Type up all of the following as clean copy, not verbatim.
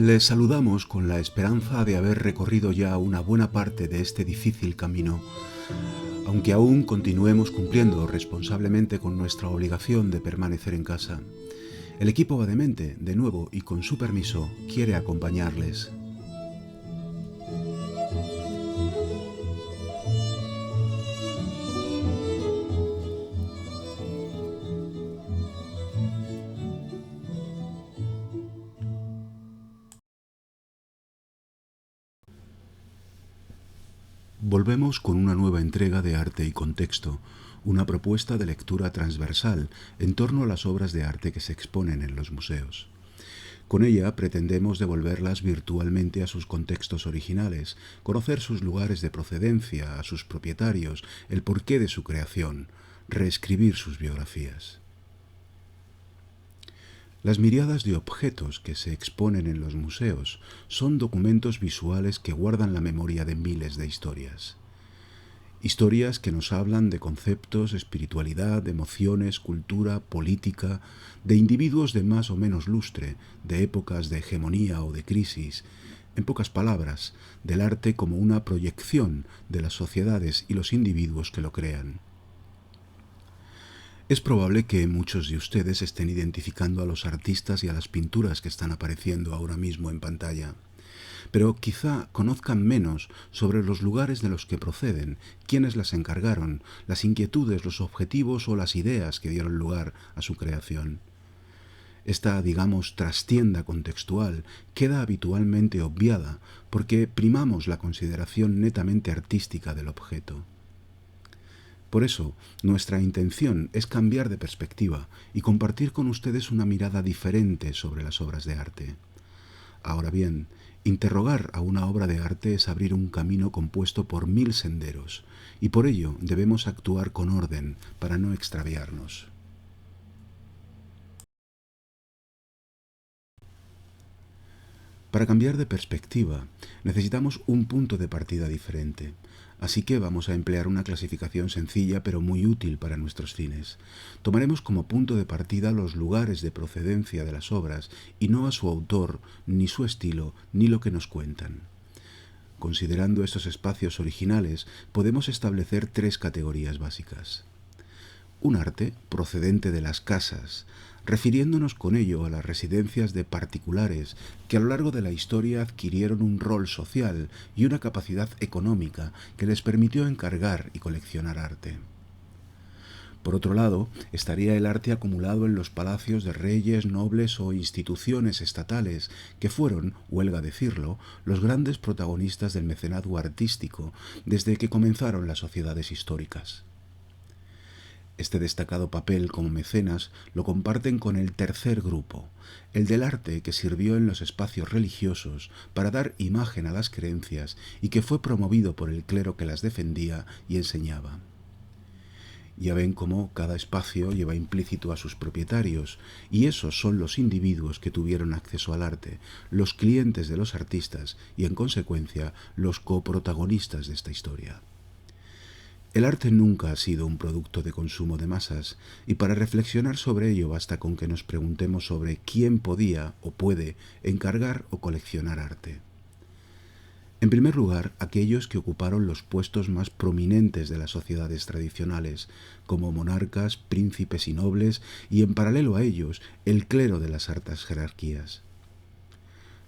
Les saludamos con la esperanza de haber recorrido ya una buena parte de este difícil camino, aunque aún continuemos cumpliendo responsablemente con nuestra obligación de permanecer en casa. El equipo Vademente, de nuevo y con su permiso, quiere acompañarles. Volvemos con una nueva entrega de Arte y Contexto, una propuesta de lectura transversal en torno a las obras de arte que se exponen en los museos. Con ella pretendemos devolverlas virtualmente a sus contextos originales, conocer sus lugares de procedencia, a sus propietarios, el porqué de su creación, reescribir sus biografías. Las miriadas de objetos que se exponen en los museos son documentos visuales que guardan la memoria de miles de historias. Historias que nos hablan de conceptos, espiritualidad, emociones, cultura, política, de individuos de más o menos lustre, de épocas de hegemonía o de crisis. En pocas palabras, del arte como una proyección de las sociedades y los individuos que lo crean. Es probable que muchos de ustedes estén identificando a los artistas y a las pinturas que están apareciendo ahora mismo en pantalla, pero quizá conozcan menos sobre los lugares de los que proceden, quiénes las encargaron, las inquietudes, los objetivos o las ideas que dieron lugar a su creación. Esta, digamos, trastienda contextual queda habitualmente obviada porque primamos la consideración netamente artística del objeto. Por eso, nuestra intención es cambiar de perspectiva y compartir con ustedes una mirada diferente sobre las obras de arte. Ahora bien, interrogar a una obra de arte es abrir un camino compuesto por 1000 senderos, y por ello debemos actuar con orden para no extraviarnos. Para cambiar de perspectiva, necesitamos un punto de partida diferente. Así que vamos a emplear una clasificación sencilla pero muy útil para nuestros fines. Tomaremos como punto de partida los lugares de procedencia de las obras y no a su autor, ni su estilo, ni lo que nos cuentan. Considerando estos espacios originales, podemos establecer 3 categorías básicas. Un arte procedente de las casas, refiriéndonos con ello a las residencias de particulares que a lo largo de la historia adquirieron un rol social y una capacidad económica que les permitió encargar y coleccionar arte. Por otro lado, estaría el arte acumulado en los palacios de reyes, nobles o instituciones estatales, que fueron, huelga decirlo, los grandes protagonistas del mecenazgo artístico desde que comenzaron las sociedades históricas. Este destacado papel como mecenas lo comparten con el tercer grupo, el del arte que sirvió en los espacios religiosos para dar imagen a las creencias y que fue promovido por el clero que las defendía y enseñaba. Ya ven cómo cada espacio lleva implícito a sus propietarios, y esos son los individuos que tuvieron acceso al arte, los clientes de los artistas y, en consecuencia, los coprotagonistas de esta historia. El arte nunca ha sido un producto de consumo de masas, y para reflexionar sobre ello basta con que nos preguntemos sobre quién podía o puede encargar o coleccionar arte. En primer lugar, aquellos que ocuparon los puestos más prominentes de las sociedades tradicionales, como monarcas, príncipes y nobles, y en paralelo a ellos, el clero de las altas jerarquías.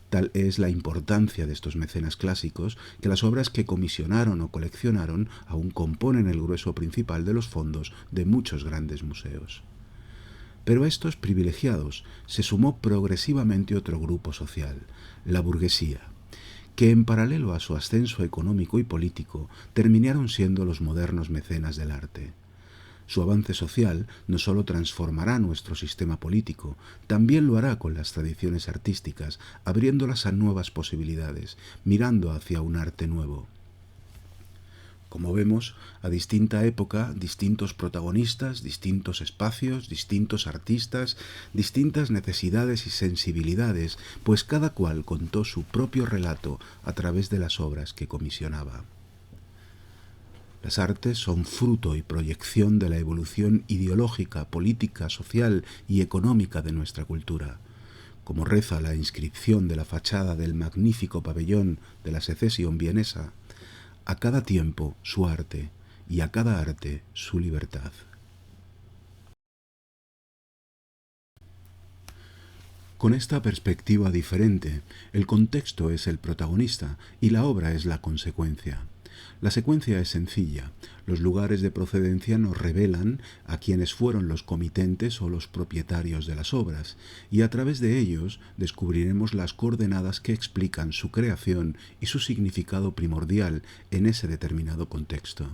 Tal es la importancia de estos mecenas clásicos que las obras que comisionaron o coleccionaron aún componen el grueso principal de los fondos de muchos grandes museos. Pero a estos privilegiados se sumó progresivamente otro grupo social, la burguesía, que en paralelo a su ascenso económico y político terminaron siendo los modernos mecenas del arte. Su avance social no solo transformará nuestro sistema político, también lo hará con las tradiciones artísticas, abriéndolas a nuevas posibilidades, mirando hacia un arte nuevo. Como vemos, a distinta época, distintos protagonistas, distintos espacios, distintos artistas, distintas necesidades y sensibilidades, pues cada cual contó su propio relato a través de las obras que comisionaba. Las artes son fruto y proyección de la evolución ideológica, política, social y económica de nuestra cultura. como reza la inscripción de la fachada del magnífico pabellón de la Secesión vienesa, a cada tiempo su arte y a cada arte su libertad. Con esta perspectiva diferente, el contexto es el protagonista y la obra es la consecuencia. La secuencia es sencilla. Los lugares de procedencia nos revelan a quienes fueron los comitentes o los propietarios de las obras, y a través de ellos descubriremos las coordenadas que explican su creación y su significado primordial en ese determinado contexto.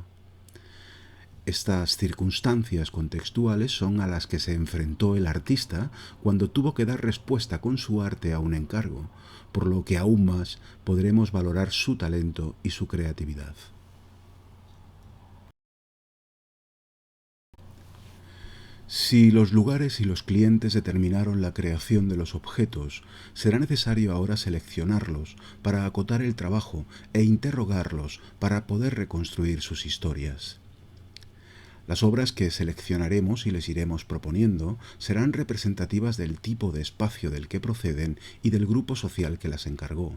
Estas circunstancias contextuales son a las que se enfrentó el artista cuando tuvo que dar respuesta con su arte a un encargo, por lo que aún más podremos valorar su talento y su creatividad. Si los lugares y los clientes determinaron la creación de los objetos, será necesario ahora seleccionarlos para acotar el trabajo e interrogarlos para poder reconstruir sus historias. Las obras que seleccionaremos y les iremos proponiendo serán representativas del tipo de espacio del que proceden y del grupo social que las encargó.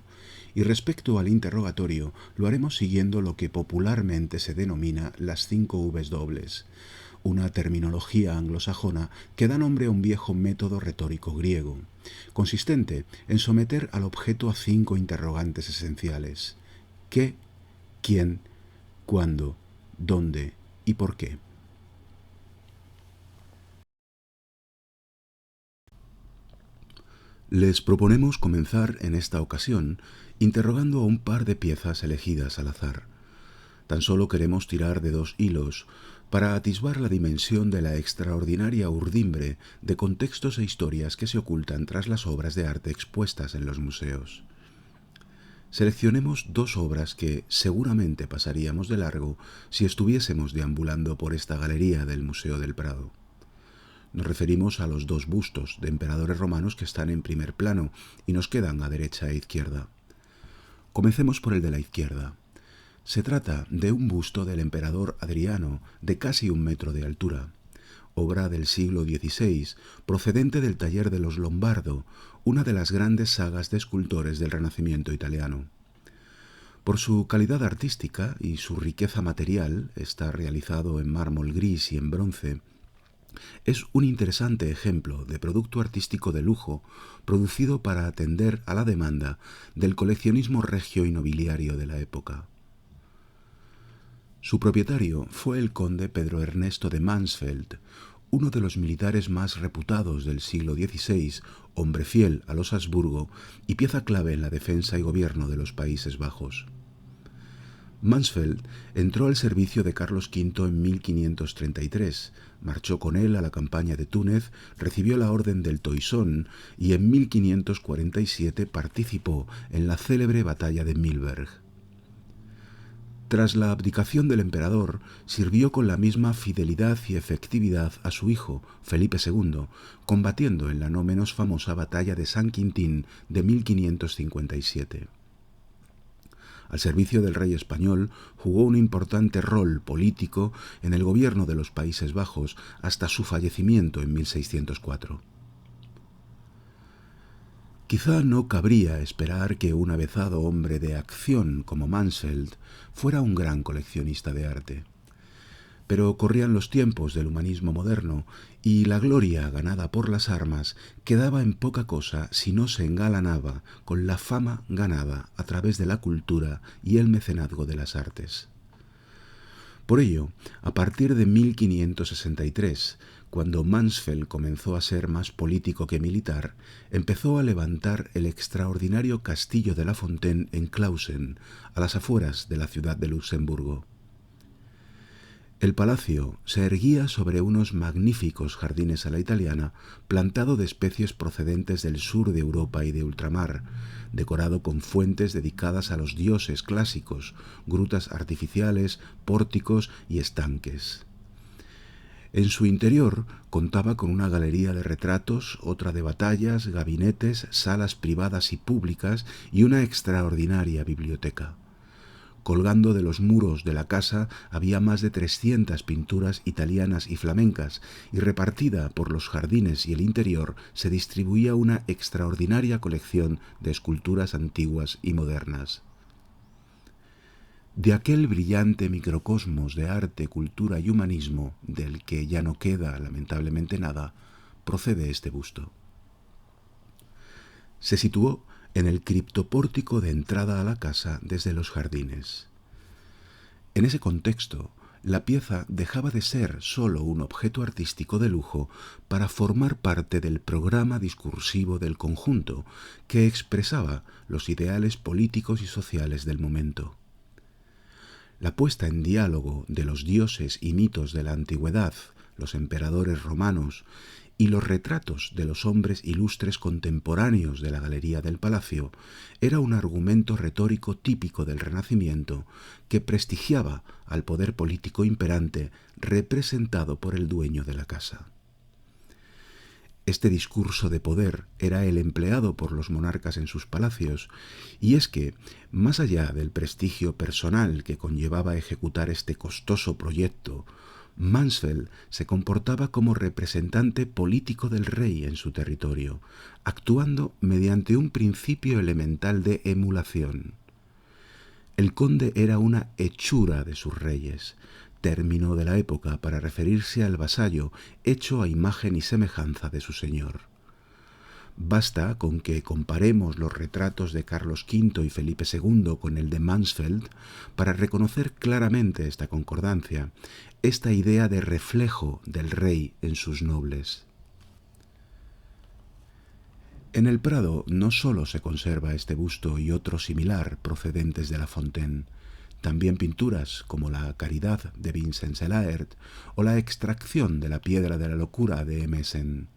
Y respecto al interrogatorio, lo haremos siguiendo lo que popularmente se denomina las 5 Vs dobles, una terminología anglosajona que da nombre a un viejo método retórico griego, consistente en someter al objeto a 5 interrogantes esenciales: ¿qué?, ¿quién?, ¿cuándo?, ¿dónde? ¿Y por qué? Les proponemos comenzar en esta ocasión interrogando a un par de piezas elegidas al azar. Tan solo queremos tirar de 2 hilos para atisbar la dimensión de la extraordinaria urdimbre de contextos e historias que se ocultan tras las obras de arte expuestas en los museos. Seleccionemos 2 obras que seguramente pasaríamos de largo si estuviésemos deambulando por esta galería del Museo del Prado. Nos referimos a los 2 bustos de emperadores romanos que están en primer plano y nos quedan a derecha e izquierda. Comencemos por el de la izquierda. Se trata de un busto del emperador Adriano de casi 1 metro de altura, obra del siglo XVI, procedente del taller de los Lombardo, una de las grandes sagas de escultores del Renacimiento italiano. Por su calidad artística y su riqueza material, está realizado en mármol gris y en bronce. Es un interesante ejemplo de producto artístico de lujo producido para atender a la demanda del coleccionismo regio y nobiliario de la época. Su propietario fue el conde Pedro Ernesto de Mansfeld, uno de los militares más reputados del siglo XVI, hombre fiel a los Habsburgo y pieza clave en la defensa y gobierno de los Países Bajos. Mansfeld entró al servicio de Carlos V en 1533, marchó con él a la campaña de Túnez, recibió la Orden del Toisón y en 1547 participó en la célebre batalla de Milberg. Tras la abdicación del emperador, sirvió con la misma fidelidad y efectividad a su hijo, Felipe II, combatiendo en la no menos famosa batalla de San Quintín de 1557. Al servicio del rey español, jugó un importante rol político en el gobierno de los Países Bajos hasta su fallecimiento en 1604. Quizá no cabría esperar que un avezado hombre de acción como Mansfeld fuera un gran coleccionista de arte. Pero corrían los tiempos del humanismo moderno y la gloria ganada por las armas quedaba en poca cosa si no se engalanaba con la fama ganada a través de la cultura y el mecenazgo de las artes. Por ello, a partir de 1563, cuando Mansfeld comenzó a ser más político que militar, empezó a levantar el extraordinario castillo de La Fontaine en Clausen, a las afueras de la ciudad de Luxemburgo. El palacio se erguía sobre unos magníficos jardines a la italiana, plantado de especies procedentes del sur de Europa y de ultramar, decorado con fuentes dedicadas a los dioses clásicos, grutas artificiales, pórticos y estanques. En su interior contaba con una galería de retratos, otra de batallas, gabinetes, salas privadas y públicas y una extraordinaria biblioteca. Colgando de los muros de la casa había más de 300 pinturas italianas y flamencas, y repartida por los jardines y el interior se distribuía una extraordinaria colección de esculturas antiguas y modernas. De aquel brillante microcosmos de arte, cultura y humanismo, del que ya no queda lamentablemente nada, procede este busto. Se situó en el criptopórtico de entrada a la casa desde los jardines. En ese contexto, la pieza dejaba de ser sólo un objeto artístico de lujo para formar parte del programa discursivo del conjunto, que expresaba los ideales políticos y sociales del momento. La puesta en diálogo de los dioses y mitos de la antigüedad, los emperadores romanos, y los retratos de los hombres ilustres contemporáneos de la galería del palacio era un argumento retórico típico del Renacimiento que prestigiaba al poder político imperante representado por el dueño de la casa. Este discurso de poder era el empleado por los monarcas en sus palacios, y es que, más allá del prestigio personal que conllevaba ejecutar este costoso proyecto, Mansfeld se comportaba como representante político del rey en su territorio, actuando mediante un principio elemental de emulación. El conde era una hechura de sus reyes, término de la época para referirse al vasallo hecho a imagen y semejanza de su señor. Basta con que comparemos los retratos de Carlos V y Felipe II con el de Mansfeld para reconocer claramente esta concordancia, esta idea de reflejo del rey en sus nobles. En el Prado no sólo se conserva este busto y otro similar procedentes de La Fontaine, también pinturas como la Caridad de Vincent Cellaert o la Extracción de la Piedra de la Locura de Emerson,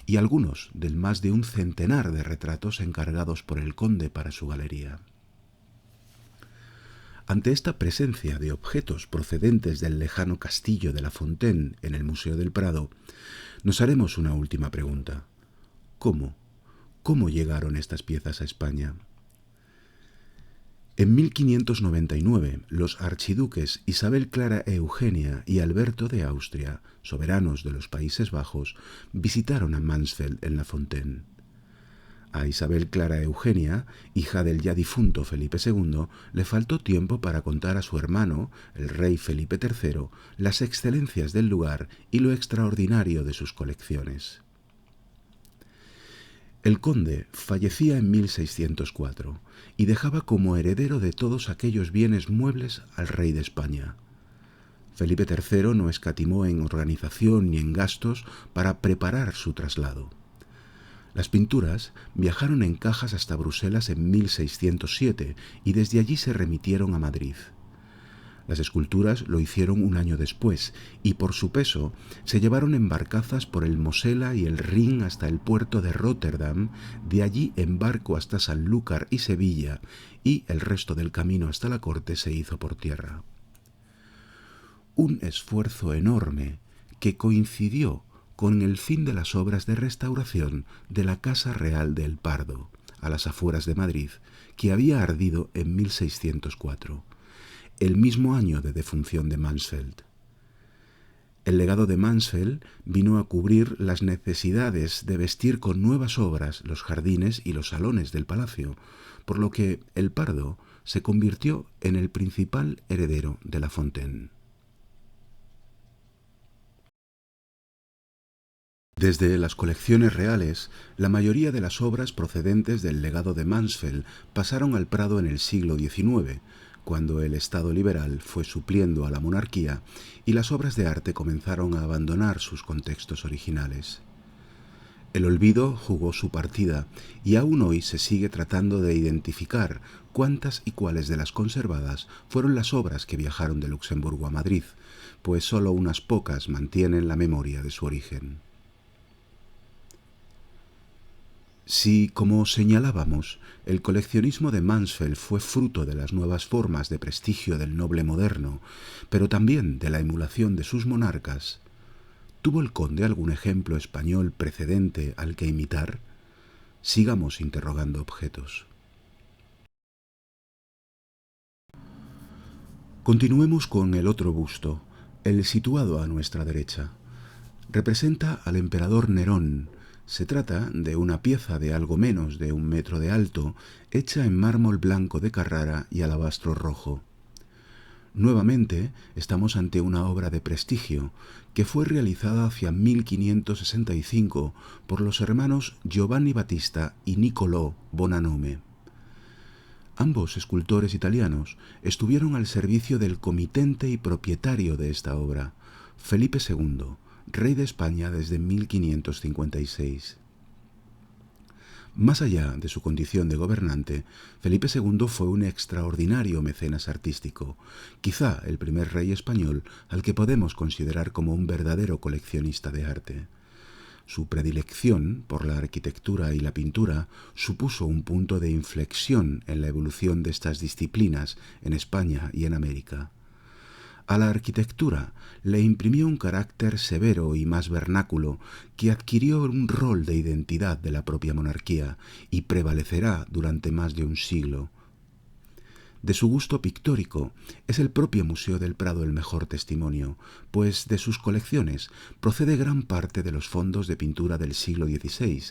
y algunos del más de un centenar de retratos encargados por el conde para su galería. Ante esta presencia de objetos procedentes del lejano castillo de La Fontaine en el Museo del Prado, nos haremos una última pregunta. ¿Cómo llegaron estas piezas a España? En 1599, los archiduques Isabel Clara Eugenia y Alberto de Austria, soberanos de los Países Bajos, visitaron a Mansfeld en La Fontaine. A Isabel Clara Eugenia, hija del ya difunto Felipe II, le faltó tiempo para contar a su hermano, el rey Felipe III, las excelencias del lugar y lo extraordinario de sus colecciones. El conde fallecía en 1604 y dejaba como heredero de todos aquellos bienes muebles al rey de España. Felipe III no escatimó en organización ni en gastos para preparar su traslado. Las pinturas viajaron en cajas hasta Bruselas en 1607 y desde allí se remitieron a Madrid. Las esculturas lo hicieron un año después y por su peso se llevaron en barcazas por el Mosela y el Rin hasta el puerto de Róterdam, de allí en barco hasta Sanlúcar y Sevilla, y el resto del camino hasta la corte se hizo por tierra. Un esfuerzo enorme que coincidió con el fin de las obras de restauración de la Casa Real de El Pardo, a las afueras de Madrid, que había ardido en 1604. El mismo año de defunción de Mansfeld. El legado de Mansfeld vino a cubrir las necesidades de vestir con nuevas obras los jardines y los salones del palacio, por lo que El Pardo se convirtió en el principal heredero de La Fontaine. Desde las colecciones reales, la mayoría de las obras procedentes del legado de Mansfeld pasaron al Prado en el siglo XIX, cuando el Estado liberal fue supliendo a la monarquía y las obras de arte comenzaron a abandonar sus contextos originales. El olvido jugó su partida y aún hoy se sigue tratando de identificar cuántas y cuáles de las conservadas fueron las obras que viajaron de Luxemburgo a Madrid, pues solo unas pocas mantienen la memoria de su origen. Si, como señalábamos, el coleccionismo de Mansfeld fue fruto de las nuevas formas de prestigio del noble moderno, pero también de la emulación de sus monarcas, ¿tuvo el conde algún ejemplo español precedente al que imitar? Sigamos interrogando objetos. Continuemos con el otro busto, el situado a nuestra derecha. Representa al emperador Nerón. Se trata de una pieza de algo menos de 1 metro de alto, hecha en mármol blanco de Carrara y alabastro rojo. Nuevamente estamos ante una obra de prestigio que fue realizada hacia 1565 por los hermanos Giovanni Battista y Niccolò Bonanome. Ambos escultores italianos estuvieron al servicio del comitente y propietario de esta obra, Felipe II, rey de España desde 1556. Más allá de su condición de gobernante, Felipe II fue un extraordinario mecenas artístico, quizá el primer rey español al que podemos considerar como un verdadero coleccionista de arte. Su predilección por la arquitectura y la pintura supuso un punto de inflexión en la evolución de estas disciplinas en España y en América. A la arquitectura le imprimió un carácter severo y más vernáculo que adquirió un rol de identidad de la propia monarquía y prevalecerá durante más de un siglo. De su gusto pictórico es el propio Museo del Prado el mejor testimonio, pues de sus colecciones procede gran parte de los fondos de pintura del siglo XVI,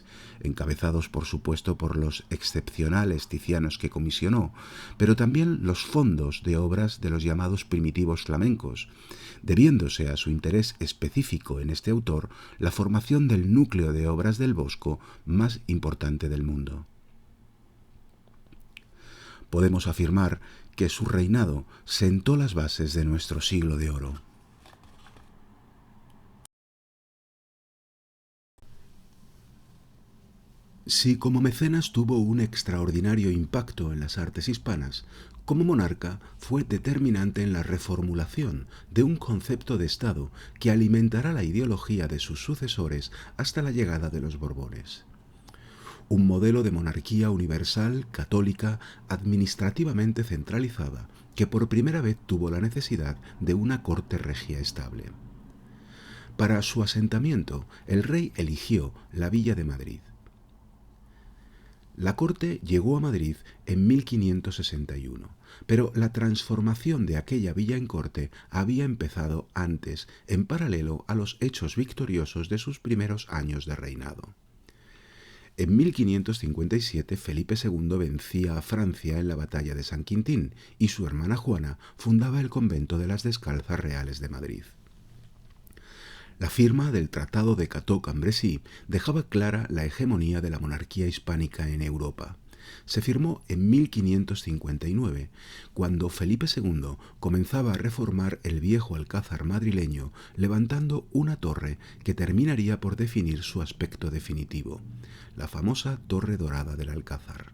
encabezados por supuesto por los excepcionales Ticianos que comisionó, pero también los fondos de obras de los llamados primitivos flamencos, debiéndose a su interés específico en este autor la formación del núcleo de obras del Bosco más importante del mundo. Podemos afirmar que su reinado sentó las bases de nuestro siglo de oro. Si como mecenas tuvo un extraordinario impacto en las artes hispanas, como monarca fue determinante en la reformulación de un concepto de Estado que alimentará la ideología de sus sucesores hasta la llegada de los Borbones. Un modelo de monarquía universal, católica, administrativamente centralizada, que por primera vez tuvo la necesidad de una corte regia estable. Para su asentamiento, el rey eligió la villa de Madrid. La corte llegó a Madrid en 1561, pero la transformación de aquella villa en corte había empezado antes, en paralelo a los hechos victoriosos de sus primeros años de reinado. En 1557 Felipe II vencía a Francia en la batalla de San Quintín y su hermana Juana fundaba el convento de las Descalzas Reales de Madrid. La firma del Tratado de Cateau-Cambrésis dejaba clara la hegemonía de la monarquía hispánica en Europa. Se firmó en 1559, cuando Felipe II comenzaba a reformar el viejo alcázar madrileño, levantando una torre que terminaría por definir su aspecto definitivo, la famosa Torre Dorada del Alcázar.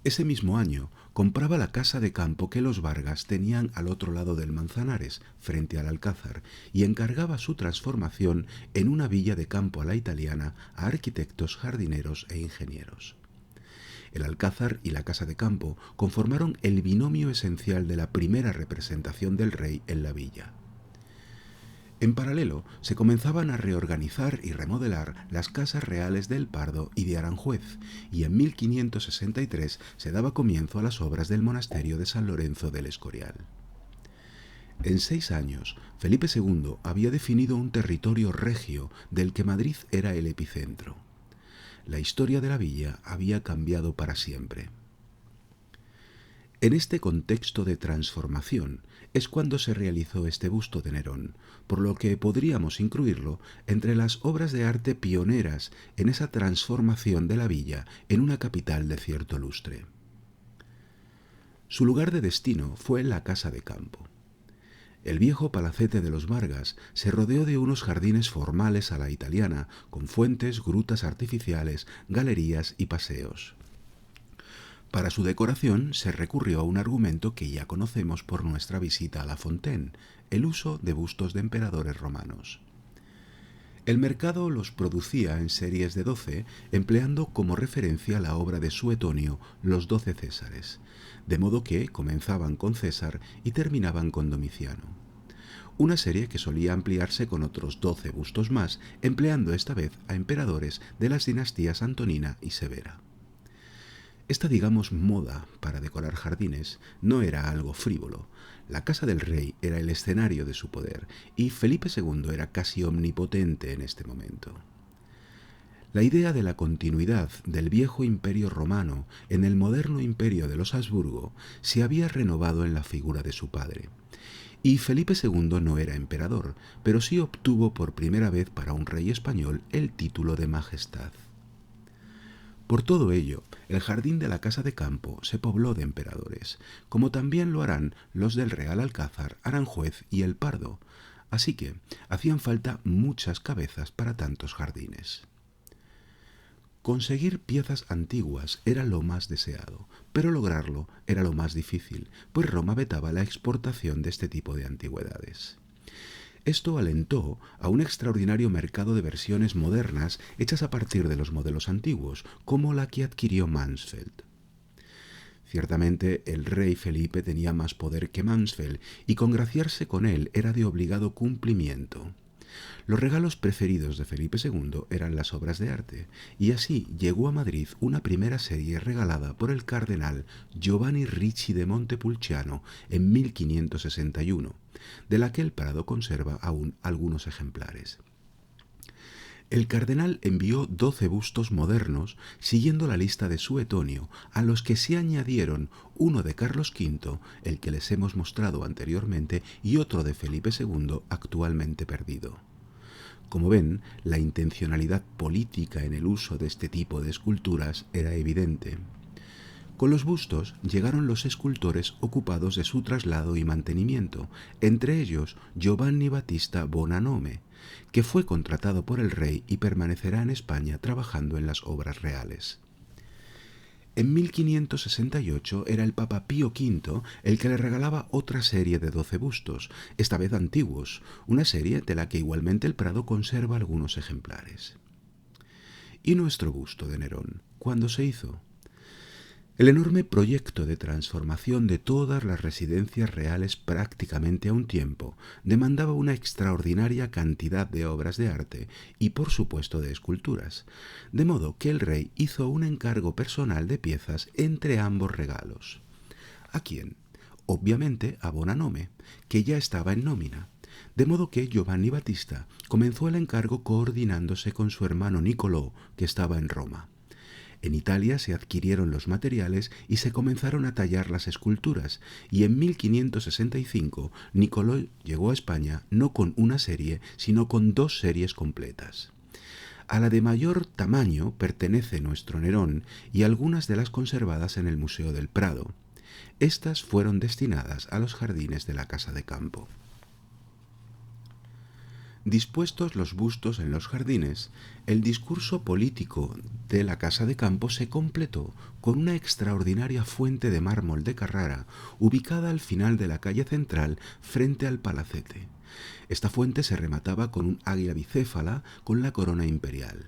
Ese mismo año compraba la casa de campo que los Vargas tenían al otro lado del Manzanares, frente al Alcázar, y encargaba su transformación en una villa de campo a la italiana a arquitectos, jardineros e ingenieros. El Alcázar y la casa de campo conformaron el binomio esencial de la primera representación del rey en la villa. En paralelo, se comenzaban a reorganizar y remodelar las casas reales del Pardo y de Aranjuez, y en 1563 se daba comienzo a las obras del monasterio de San Lorenzo del Escorial. En 6 años, Felipe II había definido un territorio regio del que Madrid era el epicentro. La historia de la villa había cambiado para siempre. En este contexto de transformación es cuando se realizó este busto de Nerón, por lo que podríamos incluirlo entre las obras de arte pioneras en esa transformación de la villa en una capital de cierto lustre. Su lugar de destino fue la casa de campo. El viejo palacete de los Vargas se rodeó de unos jardines formales a la italiana, con fuentes, grutas artificiales, galerías y paseos. Para su decoración se recurrió a un argumento que ya conocemos por nuestra visita a La Fontaine, el uso de bustos de emperadores romanos. El mercado los producía en series de 12, empleando como referencia la obra de Suetonio, Los 12 Césares, de modo que comenzaban con César y terminaban con Domiciano. Una serie que solía ampliarse con otros 12 bustos más, empleando esta vez a emperadores de las dinastías Antonina y Severa. Esta, digamos, moda para decorar jardines no era algo frívolo. La casa del rey era el escenario de su poder y Felipe II era casi omnipotente en este momento. La idea de la continuidad del viejo imperio romano en el moderno imperio de los Habsburgo se había renovado en la figura de su padre. Y Felipe II no era emperador, pero sí obtuvo por primera vez para un rey español el título de majestad. Por todo ello, el jardín de la Casa de Campo se pobló de emperadores, como también lo harán los del Real Alcázar, Aranjuez y El Pardo, así que hacían falta muchas cabezas para tantos jardines. Conseguir piezas antiguas era lo más deseado, pero lograrlo era lo más difícil, pues Roma vetaba la exportación de este tipo de antigüedades. Esto alentó a un extraordinario mercado de versiones modernas hechas a partir de los modelos antiguos, como la que adquirió Mansfeld. Ciertamente el rey Felipe tenía más poder que Mansfeld, y congraciarse con él era de obligado cumplimiento. Los regalos preferidos de Felipe II eran las obras de arte, y así llegó a Madrid una primera serie regalada por el cardenal Giovanni Ricci de Montepulciano en 1561, de la que el Prado conserva aún algunos ejemplares. El cardenal envió 12 bustos modernos siguiendo la lista de Suetonio, a los que se añadieron uno de Carlos V, el que les hemos mostrado anteriormente, y otro de Felipe II, actualmente perdido. Como ven, la intencionalidad política en el uso de este tipo de esculturas era evidente. Con los bustos llegaron los escultores ocupados de su traslado y mantenimiento, entre ellos Giovanni Battista Bonanome, que fue contratado por el rey y permanecerá en España trabajando en las obras reales. En 1568 era el Papa Pío V el que le regalaba otra serie de 12 bustos, esta vez antiguos, una serie de la que igualmente el Prado conserva algunos ejemplares. ¿Y nuestro busto de Nerón? ¿Cuándo se hizo? El enorme proyecto de transformación de todas las residencias reales prácticamente a un tiempo demandaba una extraordinaria cantidad de obras de arte y, por supuesto, de esculturas, de modo que el rey hizo un encargo personal de piezas entre ambos regalos. ¿A quién? Obviamente a Bonanome, que ya estaba en nómina, de modo que Giovanni Battista comenzó el encargo coordinándose con su hermano Niccolò, que estaba en Roma. En Italia se adquirieron los materiales y se comenzaron a tallar las esculturas, y en 1565 Niccolò llegó a España no con una serie, sino con 2 series completas. A la de mayor tamaño pertenece nuestro Nerón y algunas de las conservadas en el Museo del Prado. Estas fueron destinadas a los jardines de la Casa de Campo. Dispuestos los bustos en los jardines, el discurso político de la Casa de Campo se completó con una extraordinaria fuente de mármol de Carrara, ubicada al final de la calle central frente al palacete. Esta fuente se remataba con un águila bicéfala con la corona imperial.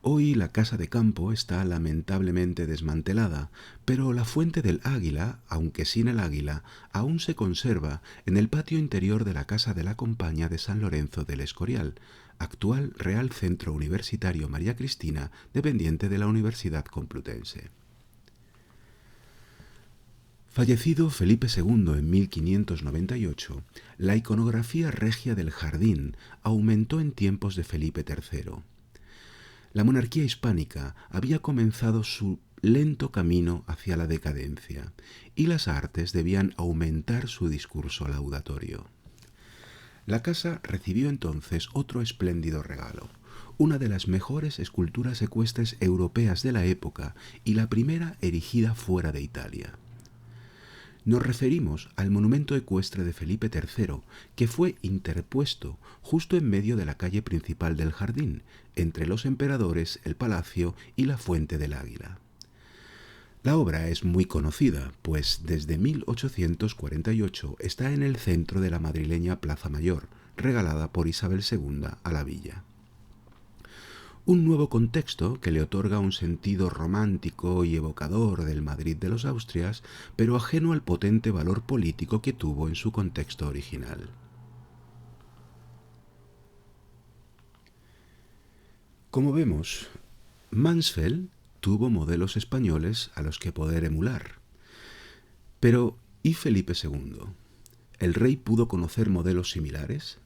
Hoy la Casa de Campo está lamentablemente desmantelada, pero la fuente del águila, aunque sin el águila, aún se conserva en el patio interior de la Casa de la Compañía de San Lorenzo del Escorial, actual Real Centro Universitario María Cristina, dependiente de la Universidad Complutense. Fallecido Felipe II en 1598, la iconografía regia del jardín aumentó en tiempos de Felipe III. La monarquía hispánica había comenzado su lento camino hacia la decadencia, y las artes debían aumentar su discurso laudatorio. La casa recibió entonces otro espléndido regalo, una de las mejores esculturas ecuestres europeas de la época y la primera erigida fuera de Italia. Nos referimos al monumento ecuestre de Felipe III, que fue interpuesto justo en medio de la calle principal del jardín, entre los emperadores, el palacio y la Fuente del Águila. La obra es muy conocida, pues desde 1848 está en el centro de la madrileña Plaza Mayor, regalada por Isabel II a la villa. Un nuevo contexto que le otorga un sentido romántico y evocador del Madrid de los Austrias, pero ajeno al potente valor político que tuvo en su contexto original. Como vemos, Mansfeld tuvo modelos españoles a los que poder emular. Pero, ¿y Felipe II? ¿El rey pudo conocer modelos similares?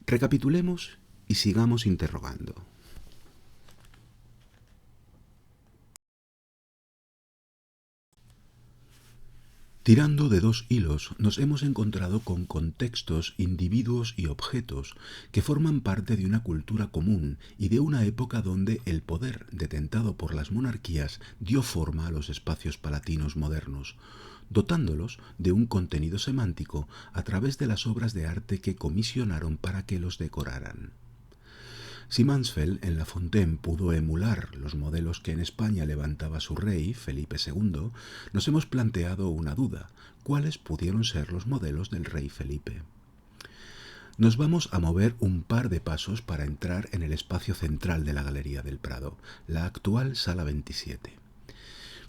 Recapitulemos y sigamos interrogando. Tirando de dos hilos, nos hemos encontrado con contextos, individuos y objetos que forman parte de una cultura común y de una época donde el poder detentado por las monarquías dio forma a los espacios palatinos modernos, dotándolos de un contenido semántico a través de las obras de arte que comisionaron para que los decoraran. Si Mansfeld en La Fontaine pudo emular los modelos que en España levantaba su rey, Felipe II, nos hemos planteado una duda: ¿cuáles pudieron ser los modelos del rey Felipe? Nos vamos a mover un par de pasos para entrar en el espacio central de la Galería del Prado, la actual Sala 27.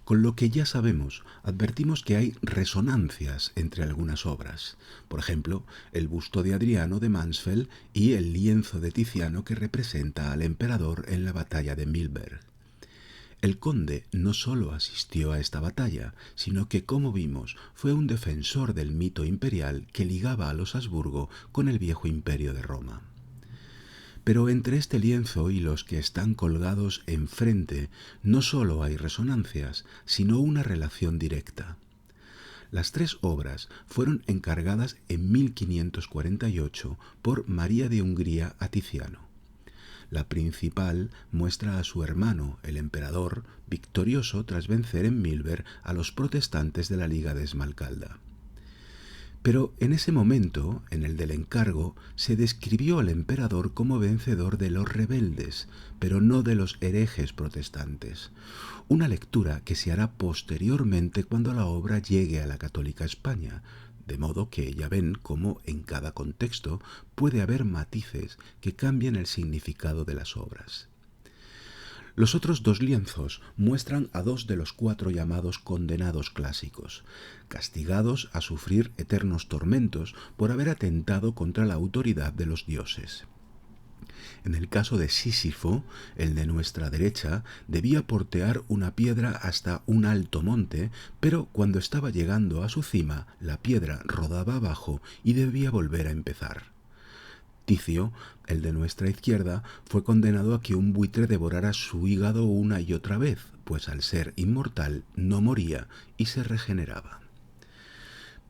Con lo que ya sabemos, advertimos que hay resonancias entre algunas obras. Por ejemplo, el busto de Adriano de Mansfeld y el lienzo de Tiziano que representa al emperador en la batalla de Milberg. El conde no solo asistió a esta batalla, sino que, como vimos, fue un defensor del mito imperial que ligaba a los Habsburgo con el viejo imperio de Roma. Pero entre este lienzo y los que están colgados enfrente no solo hay resonancias, sino una relación directa. Las tres obras fueron encargadas en 1548 por María de Hungría a Tiziano. La principal muestra a su hermano, el emperador, victorioso tras vencer en Milberg a los protestantes de la Liga de Esmalcalda. Pero en ese momento, en el del encargo, se describió al emperador como vencedor de los rebeldes, pero no de los herejes protestantes. Una lectura que se hará posteriormente cuando la obra llegue a la católica España, de modo que ya ven cómo en cada contexto puede haber matices que cambian el significado de las obras. Los otros dos lienzos muestran a dos de los cuatro llamados condenados clásicos, castigados a sufrir eternos tormentos por haber atentado contra la autoridad de los dioses. En el caso de Sísifo, el de nuestra derecha, debía portear una piedra hasta un alto monte, pero cuando estaba llegando a su cima, la piedra rodaba abajo y debía volver a empezar. Ticio, el de nuestra izquierda, fue condenado a que un buitre devorara su hígado una y otra vez, pues al ser inmortal no moría y se regeneraba.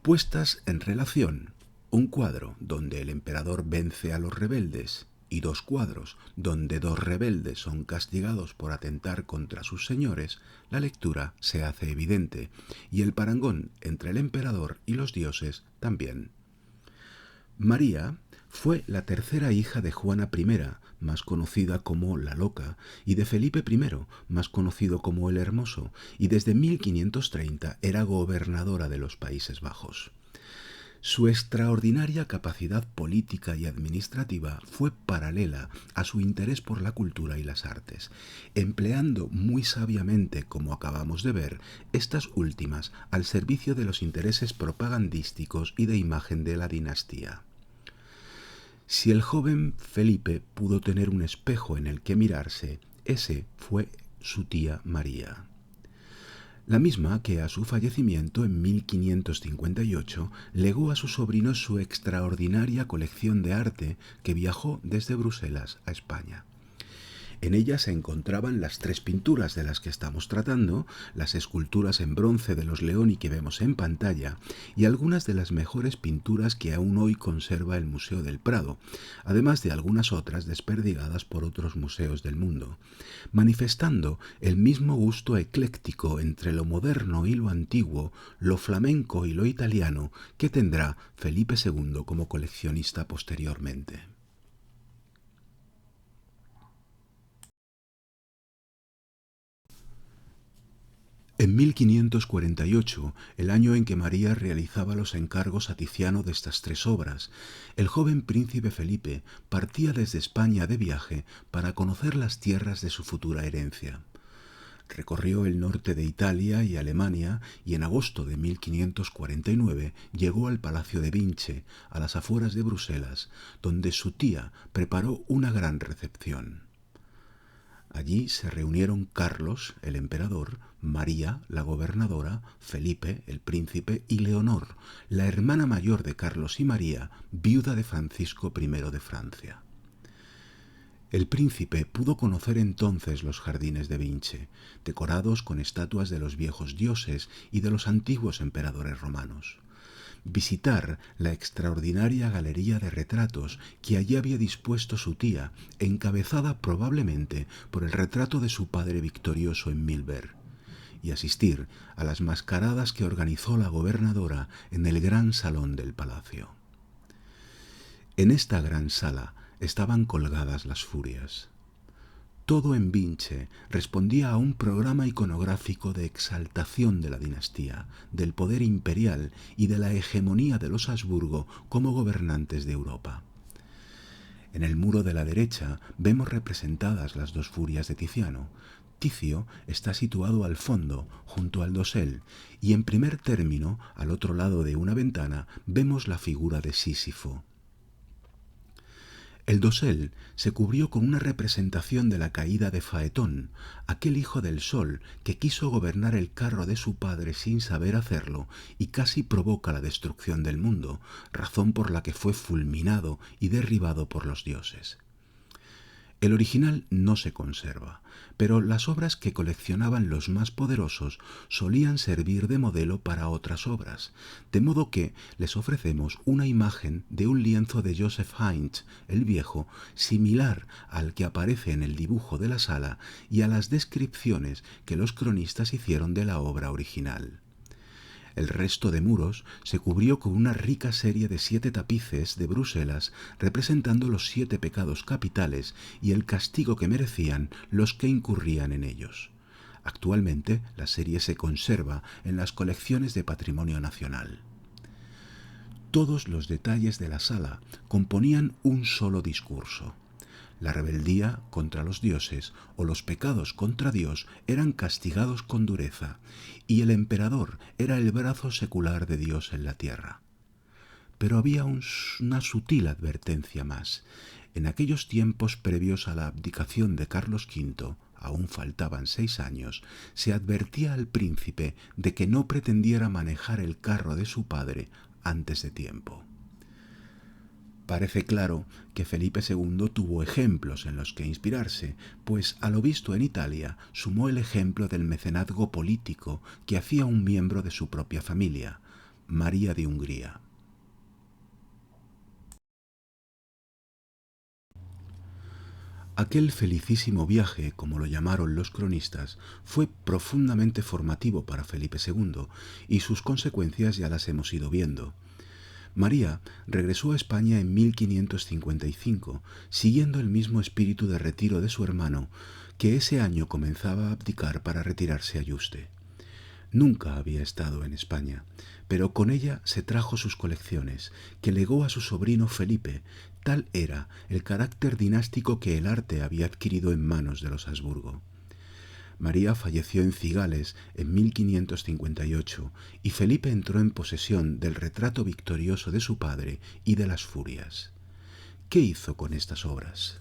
Puestas en relación, un cuadro donde el emperador vence a los rebeldes y dos cuadros donde dos rebeldes son castigados por atentar contra sus señores, la lectura se hace evidente, y el parangón entre el emperador y los dioses también. María fue la tercera hija de Juana I, más conocida como la Loca, y de Felipe I, más conocido como el Hermoso, y desde 1530 era gobernadora de los Países Bajos. Su extraordinaria capacidad política y administrativa fue paralela a su interés por la cultura y las artes, empleando muy sabiamente, como acabamos de ver, estas últimas al servicio de los intereses propagandísticos y de imagen de la dinastía. Si el joven Felipe pudo tener un espejo en el que mirarse, ese fue su tía María. La misma que a su fallecimiento en 1558 legó a sus sobrinos su extraordinaria colección de arte que viajó desde Bruselas a España. En ella se encontraban las tres pinturas de las que estamos tratando, las esculturas en bronce de los Leoni que vemos en pantalla y algunas de las mejores pinturas que aún hoy conserva el Museo del Prado, además de algunas otras desperdigadas por otros museos del mundo, manifestando el mismo gusto ecléctico entre lo moderno y lo antiguo, lo flamenco y lo italiano que tendrá Felipe II como coleccionista posteriormente. En 1548, el año en que María realizaba los encargos a Tiziano de estas tres obras, el joven príncipe Felipe partía desde España de viaje para conocer las tierras de su futura herencia. Recorrió el norte de Italia y Alemania y en agosto de 1549 llegó al Palacio de Vinche, a las afueras de Bruselas, donde su tía preparó una gran recepción. Allí se reunieron Carlos, el emperador, María, la gobernadora, Felipe, el príncipe, y Leonor, la hermana mayor de Carlos y María, viuda de Francisco I de Francia. El príncipe pudo conocer entonces los jardines de Vinche, decorados con estatuas de los viejos dioses y de los antiguos emperadores romanos. Visitar la extraordinaria galería de retratos que allí había dispuesto su tía, encabezada probablemente por el retrato de su padre victorioso en Milver, y asistir a las mascaradas que organizó la gobernadora en el gran salón del palacio. En esta gran sala estaban colgadas las furias. Todo en Vinche respondía a un programa iconográfico de exaltación de la dinastía, del poder imperial y de la hegemonía de los Habsburgo como gobernantes de Europa. En el muro de la derecha vemos representadas las dos furias de Tiziano. Ticio está situado al fondo, junto al dosel, y en primer término, al otro lado de una ventana, vemos la figura de Sísifo. El dosel se cubrió con una representación de la caída de Faetón, aquel hijo del sol que quiso gobernar el carro de su padre sin saber hacerlo y casi provoca la destrucción del mundo, razón por la que fue fulminado y derribado por los dioses. El original no se conserva, pero las obras que coleccionaban los más poderosos solían servir de modelo para otras obras, de modo que les ofrecemos una imagen de un lienzo de Joseph Heinz, el Viejo, similar al que aparece en el dibujo de la sala y a las descripciones que los cronistas hicieron de la obra original. El resto de muros se cubrió con una rica serie de 7 tapices de Bruselas representando los 7 pecados capitales y el castigo que merecían los que incurrían en ellos. Actualmente la serie se conserva en las colecciones de Patrimonio Nacional. Todos los detalles de la sala componían un solo discurso. La rebeldía contra los dioses o los pecados contra Dios eran castigados con dureza, y el emperador era el brazo secular de Dios en la tierra. Pero había una sutil advertencia más. En aquellos tiempos previos a la abdicación de Carlos V, aún faltaban 6 años, se advertía al príncipe de que no pretendiera manejar el carro de su padre antes de tiempo. Parece claro que Felipe II tuvo ejemplos en los que inspirarse, pues a lo visto en Italia sumó el ejemplo del mecenazgo político que hacía un miembro de su propia familia, María de Hungría. Aquel felicísimo viaje, como lo llamaron los cronistas, fue profundamente formativo para Felipe II, y sus consecuencias ya las hemos ido viendo. María regresó a España en 1555, siguiendo el mismo espíritu de retiro de su hermano, que ese año comenzaba a abdicar para retirarse a Yuste. Nunca había estado en España, pero con ella se trajo sus colecciones, que legó a su sobrino Felipe. Tal era el carácter dinástico que el arte había adquirido en manos de los Habsburgo. María falleció en Cigales en 1558 y Felipe entró en posesión del retrato victorioso de su padre y de las furias. ¿Qué hizo con estas obras?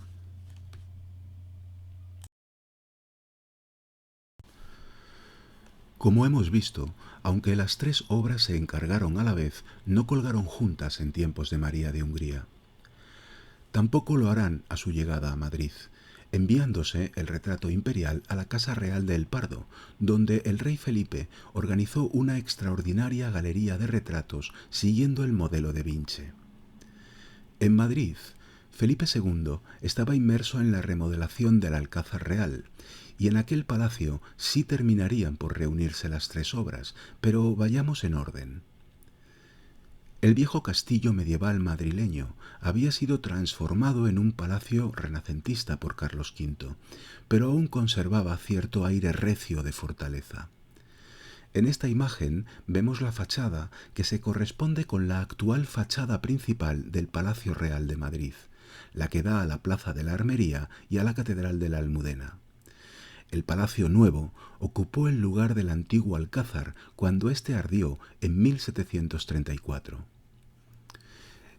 Como hemos visto, aunque las 3 obras se encargaron a la vez, no colgaron juntas en tiempos de María de Hungría. Tampoco lo harán a su llegada a Madrid, enviándose el retrato imperial a la Casa Real de El Pardo, donde el rey Felipe organizó una extraordinaria galería de retratos siguiendo el modelo de Vinche. En Madrid, Felipe II estaba inmerso en la remodelación del Alcázar Real, y en aquel palacio sí terminarían por reunirse las 3 obras, pero vayamos en orden. El viejo castillo medieval madrileño había sido transformado en un palacio renacentista por Carlos V, pero aún conservaba cierto aire recio de fortaleza. En esta imagen vemos la fachada que se corresponde con la actual fachada principal del Palacio Real de Madrid, la que da a la Plaza de la Armería y a la Catedral de la Almudena. El Palacio Nuevo ocupó el lugar del antiguo Alcázar cuando éste ardió en 1734.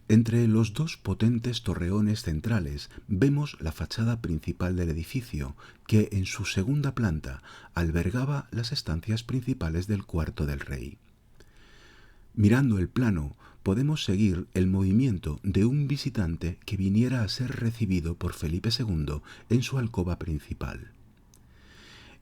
Entre los dos potentes torreones centrales vemos la fachada principal del edificio, que en su segunda planta albergaba las estancias principales del cuarto del rey. Mirando el plano, podemos seguir el movimiento de un visitante que viniera a ser recibido por Felipe II en su alcoba principal.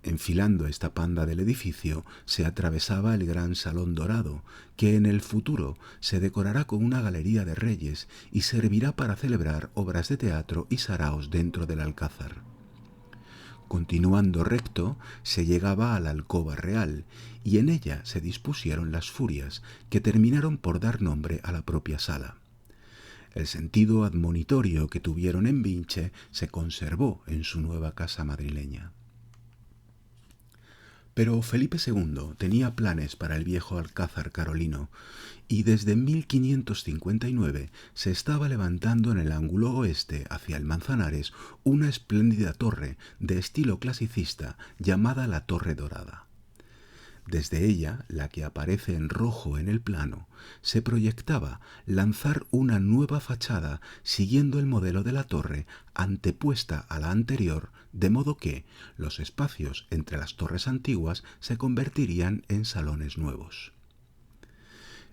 Enfilando esta panda del edificio se atravesaba el gran salón dorado, que en el futuro se decorará con una galería de reyes y servirá para celebrar obras de teatro y saraos dentro del alcázar. Continuando recto, se llegaba a la alcoba real, y en ella se dispusieron las furias, que terminaron por dar nombre a la propia sala. El sentido admonitorio que tuvieron en Vinche se conservó en su nueva casa madrileña. Pero Felipe II tenía planes para el viejo alcázar carolino, y desde 1559 se estaba levantando en el ángulo oeste hacia el Manzanares una espléndida torre de estilo clasicista llamada la Torre Dorada. Desde ella, la que aparece en rojo en el plano, se proyectaba lanzar una nueva fachada siguiendo el modelo de la torre antepuesta a la anterior, de modo que los espacios entre las torres antiguas se convertirían en salones nuevos.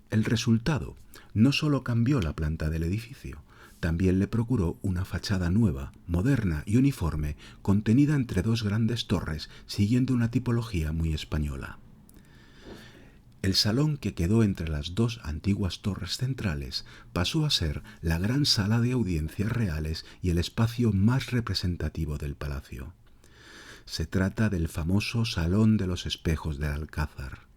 El resultado no solo cambió la planta del edificio, también le procuró una fachada nueva, moderna y uniforme, contenida entre dos grandes torres, siguiendo una tipología muy española. El salón que quedó entre las dos antiguas torres centrales pasó a ser la gran sala de audiencias reales y el espacio más representativo del palacio. Se trata del famoso Salón de los Espejos del Alcázar.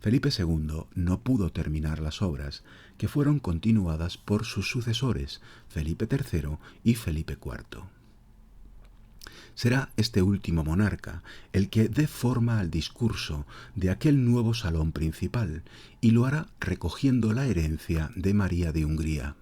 Felipe II no pudo terminar las obras, que fueron continuadas por sus sucesores, Felipe III y Felipe IV. Será este último monarca el que dé forma al discurso de aquel nuevo salón principal, y lo hará recogiendo la herencia de María de Hungría.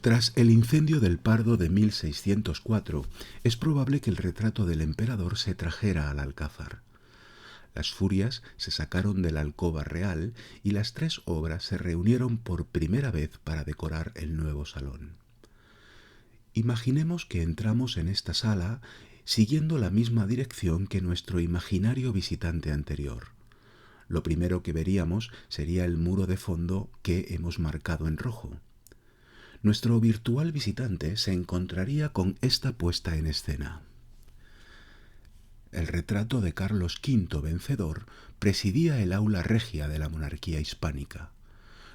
Tras el incendio del Pardo de 1604, es probable que el retrato del emperador se trajera al alcázar. Las furias se sacaron de la alcoba real y las tres obras se reunieron por primera vez para decorar el nuevo salón. Imaginemos que entramos en esta sala siguiendo la misma dirección que nuestro imaginario visitante anterior. Lo primero que veríamos sería el muro de fondo que hemos marcado en rojo. Nuestro virtual visitante se encontraría con esta puesta en escena. El retrato de Carlos V vencedor presidía el aula regia de la monarquía hispánica.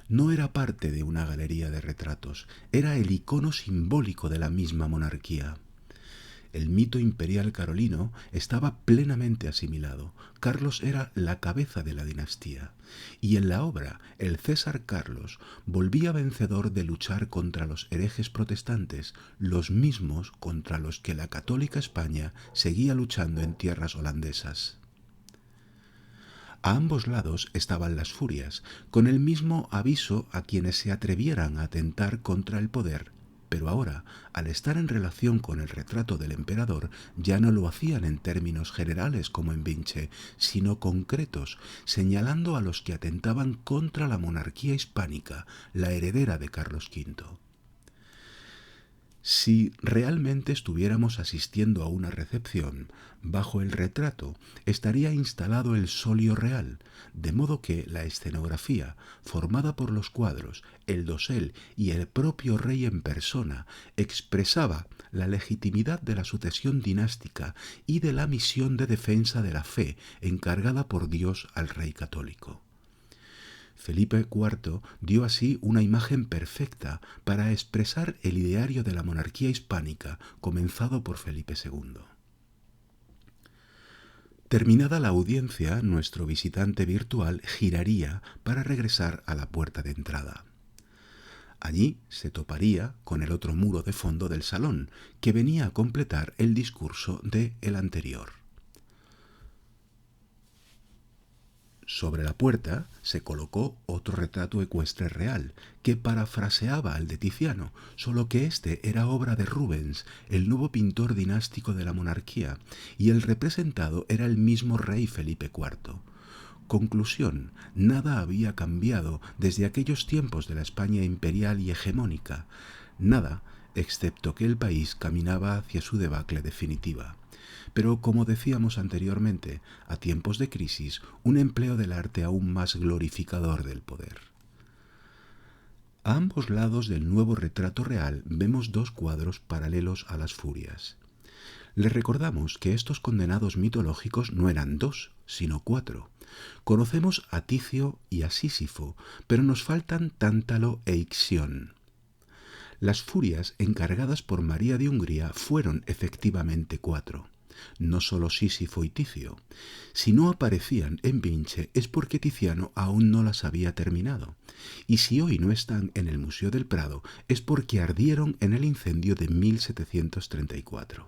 No era parte de una galería de retratos, era el icono simbólico de la misma monarquía. El mito imperial carolino estaba plenamente asimilado. Carlos era la cabeza de la dinastía, y en la obra el César Carlos volvía vencedor de luchar contra los herejes protestantes, los mismos contra los que la católica España seguía luchando en tierras holandesas. A ambos lados estaban las furias, con el mismo aviso a quienes se atrevieran a atentar contra el poder, pero ahora, al estar en relación con el retrato del emperador, ya no lo hacían en términos generales como en Vinche, sino concretos, señalando a los que atentaban contra la monarquía hispánica, la heredera de Carlos V. Si realmente estuviéramos asistiendo a una recepción, bajo el retrato estaría instalado el solio real, de modo que la escenografía, formada por los cuadros, el dosel y el propio rey en persona, expresaba la legitimidad de la sucesión dinástica y de la misión de defensa de la fe encargada por Dios al rey católico. Felipe IV dio así una imagen perfecta para expresar el ideario de la monarquía hispánica comenzado por Felipe II. Terminada la audiencia, nuestro visitante virtual giraría para regresar a la puerta de entrada. Allí se toparía con el otro muro de fondo del salón, que venía a completar el discurso de el anterior. Sobre la puerta se colocó otro retrato ecuestre real, que parafraseaba al de Tiziano, solo que este era obra de Rubens, el nuevo pintor dinástico de la monarquía, y el representado era el mismo rey Felipe IV. Conclusión, nada había cambiado desde aquellos tiempos de la España imperial y hegemónica, nada, excepto que el país caminaba hacia su debacle definitiva. Pero, como decíamos anteriormente, a tiempos de crisis, un empleo del arte aún más glorificador del poder. A ambos lados del nuevo retrato real vemos dos cuadros paralelos a las furias. Les recordamos que estos condenados mitológicos no eran dos, sino cuatro. Conocemos a Ticio y a Sísifo, pero nos faltan Tántalo e Ixión. Las furias encargadas por María de Hungría fueron efectivamente cuatro. No solo Sísifo y Ticio. Si no aparecían en Vinche es porque Tiziano aún no las había terminado. Y si hoy no están en el Museo del Prado es porque ardieron en el incendio de 1734.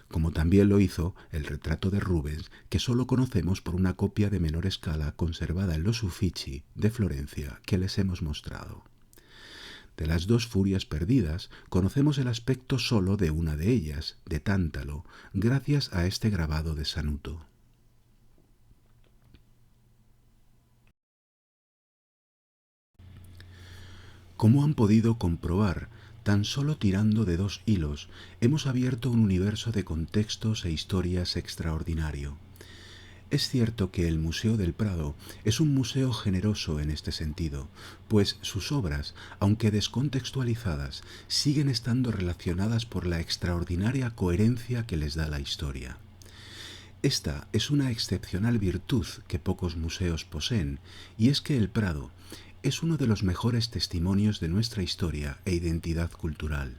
Como también lo hizo el retrato de Rubens, que solo conocemos por una copia de menor escala conservada en los Uffizi de Florencia que les hemos mostrado. De las dos furias perdidas, conocemos el aspecto solo de una de ellas, de Tántalo, gracias a este grabado de Sanuto. Como han podido comprobar, tan solo tirando de dos hilos, hemos abierto un universo de contextos e historias extraordinario. Es cierto que el Museo del Prado es un museo generoso en este sentido, pues sus obras, aunque descontextualizadas, siguen estando relacionadas por la extraordinaria coherencia que les da la historia. Esta es una excepcional virtud que pocos museos poseen, y es que el Prado es uno de los mejores testimonios de nuestra historia e identidad cultural.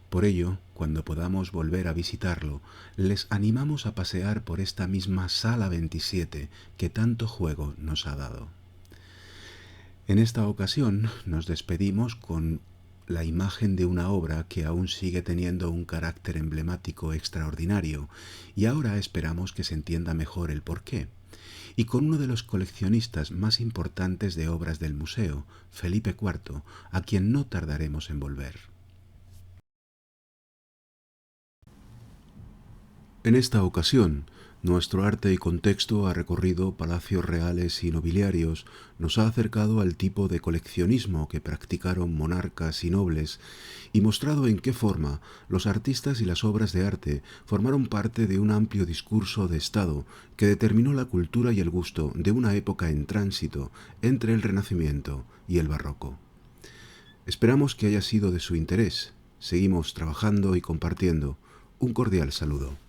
Por ello, cuando podamos volver a visitarlo, les animamos a pasear por esta misma Sala 27 que tanto juego nos ha dado. En esta ocasión nos despedimos con la imagen de una obra que aún sigue teniendo un carácter emblemático extraordinario, y ahora esperamos que se entienda mejor el porqué, y con uno de los coleccionistas más importantes de obras del museo, Felipe IV, a quien no tardaremos en volver. En esta ocasión, nuestro arte y contexto ha recorrido palacios reales y nobiliarios, nos ha acercado al tipo de coleccionismo que practicaron monarcas y nobles y mostrado en qué forma los artistas y las obras de arte formaron parte de un amplio discurso de Estado que determinó la cultura y el gusto de una época en tránsito entre el Renacimiento y el Barroco. Esperamos que haya sido de su interés. Seguimos trabajando y compartiendo. Un cordial saludo.